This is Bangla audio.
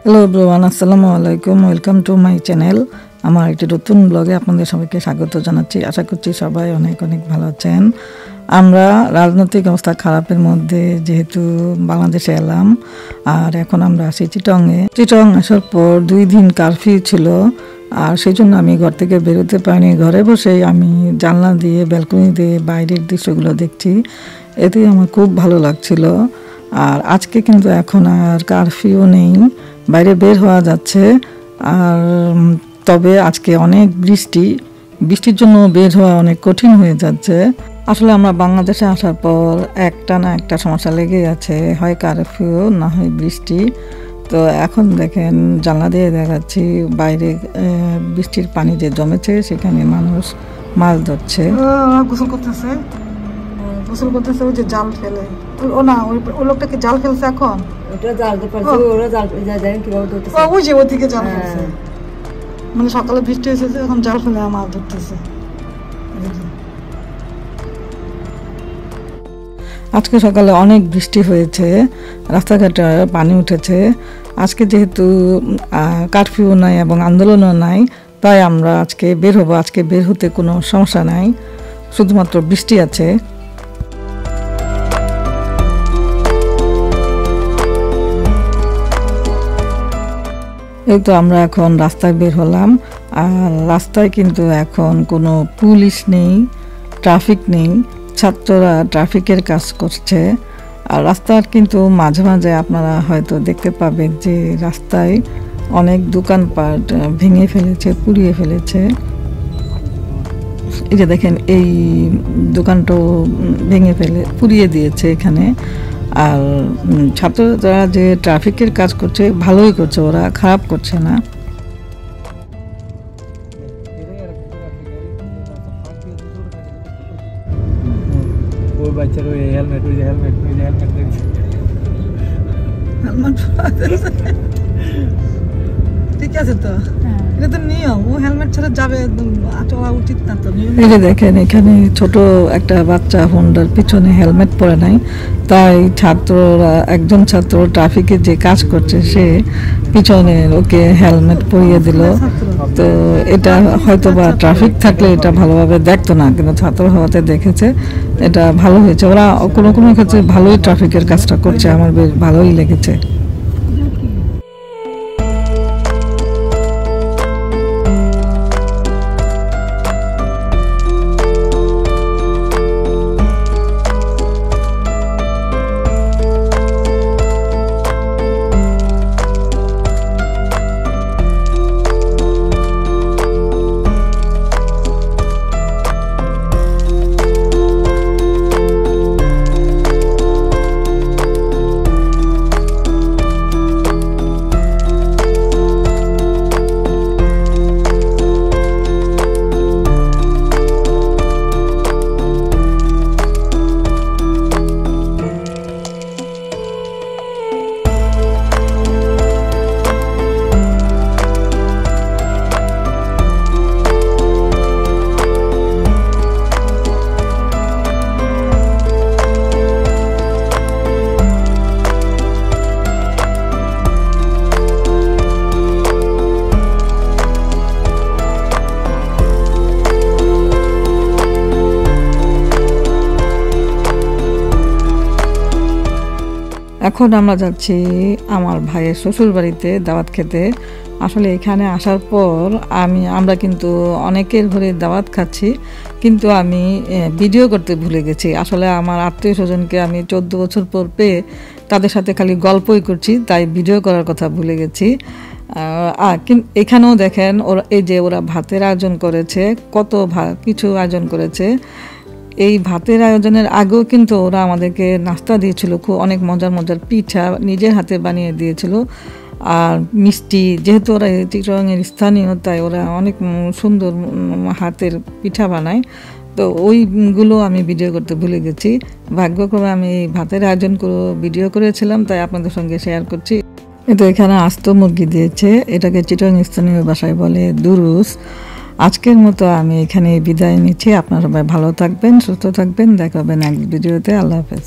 হ্যালো এভরিওয়ান, আসসালামু আলাইকুম। Welcome to my channel. আমার একটি নতুন ব্লগে আপনাদের সবাইকে স্বাগত জানাচ্ছি। আশা করছি সবাই অনেক অনেক ভালো আছেন। আমরা রাজনৈতিক অবস্থা খারাপের মধ্যে যেহেতু বাংলাদেশে এলাম, আর এখন আমরা আছি চিটংয়ে। চিটং আসার পর 2 দিন কারফিউ ছিল, আর সেই জন্য আমি ঘর থেকে বেরোতে পারিনি। ঘরে বসেই আমি জানলা দিয়ে, ব্যালকনি দিয়ে বাইরের দৃশ্যগুলো দেখছি। এতেই আমার খুব ভালো লাগছিল। আর আজকে কিন্তু এখন আর কারফিউ নেই, বাইরে বের হওয়া যাচ্ছে। আর তবে আজকে অনেক বৃষ্টির জন্য বের হওয়া অনেক কঠিন হয়ে যাচ্ছে। আসলে আমরা বাংলাদেশে আসার পর একটা না একটা সমস্যা লেগেই আছে, হয় কারফিউ না হয় বৃষ্টি। তো এখন দেখেন জানলা দিয়ে দেখাচ্ছি বাইরে বৃষ্টির পানি যে জমেছে, সেখানে মানুষ মাছ ধরছে, গোসল করতেছে। ওই যে জাল ফেলে, ও না ওই লোকটাকে জাল ফেলছে এখন। ওটা জাল পারছে, ওরা জাল জানেন কিভাবে ধরতেছে, ওই যে ওদিকে জাল ফেলছে। মানে সকালে বৃষ্টি হয়েছে, এখন জাল ফেলে মাছ ধরতেছে। আজকে সকালে অনেক বৃষ্টি হয়েছে, রাস্তাঘাটে পানি উঠেছে। আজকে যেহেতু কারফিউ নাই এবং আন্দোলনও নাই, তাই আমরা আজকে বের হবো। আজকে বের হতে কোনো সমস্যা নাই, শুধুমাত্র বৃষ্টি আছে। এই তো আমরা এখন রাস্তায় বের হলাম। আর রাস্তায় কিন্তু এখন কোনো পুলিশ নেই, ট্রাফিক নেই, ছাত্ররা ট্রাফিকের কাজ করছে। আর রাস্তার কিন্তু মাঝে মাঝে আপনারা হয়তো দেখতে পাবেন যে রাস্তায় অনেক দোকানপাট ভেঙে ফেলেছে, পুড়িয়ে ফেলেছে। এই যে দেখেন, এই দোকানটাও পুড়িয়ে দিয়েছে এখানে। আর ছাত্ররা যে ট্রাফিকের কাজ করছে ভালোই করছে, ওরা খারাপ করছে না। ঠিক আছে তো, এটা তো নিয়ম, ও হেলমেট ছাড়া যাবে, চলা উচিত না তো। এই যে দেখেন, এখানে ছোট একটা বাচ্চা হোন্ডার পিছনে হেলমেট পরে নাই, তাই একজন ছাত্র ট্রাফিকে যে কাজ করছে, সে পিছনে ওকে হেলমেট পরিয়ে দিল। তো এটা হয়তো বা ট্রাফিক থাকলে এটা ভালোভাবে দেখতো না, কিন্তু ছাত্র হওয়াতে দেখেছে, এটা ভালো হয়েছে। ওরা কোনো কোনো ক্ষেত্রে ভালোই ট্রাফিকের কাজটা করছে, আমার বেশ ভালোই লেগেছে। এখন আমরা যাচ্ছি আমার ভাইয়ের শ্বশুর বাড়িতে দাওয়াত খেতে। আসলে এখানে আসার পর আমরা কিন্তু অনেকের ঘরে দাওয়াত খাচ্ছি, কিন্তু আমি ভিডিও করতে ভুলে গেছি। আসলে আমার আত্মীয় স্বজনকে আমি 14 বছর পর পেয়ে তাদের সাথে খালি গল্পই করছি, তাই ভিডিও করার কথা ভুলে গেছি। এখানেও দেখেন ওরা ভাতের আয়োজন করেছে, কত কিছু আয়োজন করেছে। এই ভাতের আয়োজনের আগেও কিন্তু ওরা আমাদেরকে নাস্তা দিয়েছিল, খুব অনেক মজার মজার পিঠা নিজের হাতে বানিয়ে দিয়েছিল, আর মিষ্টি। যেহেতু ওরা চিটংয়ের স্থানীয়, তাই ওরা অনেক সুন্দর হাতের পিঠা বানায়। তো ওইগুলো আমি ভিডিও করতে ভুলে গেছি। ভাগ্যক্রমে আমি ভাতের আয়োজন ভিডিও করেছিলাম, তাই আপনাদের সঙ্গে শেয়ার করছি। তো এখানে আস্ত মুরগি দিয়েছে, এটাকে চিটং স্থানীয় ভাষায় বলে দুরুস। আজকের মতো আমি এখানে বিদায় নিচ্ছি। আপনারা সবাই ভালো থাকবেন, সুস্থ থাকবেন। দেখা হবে নেক্সট ভিডিওতে। আল্লাহ হাফেজ।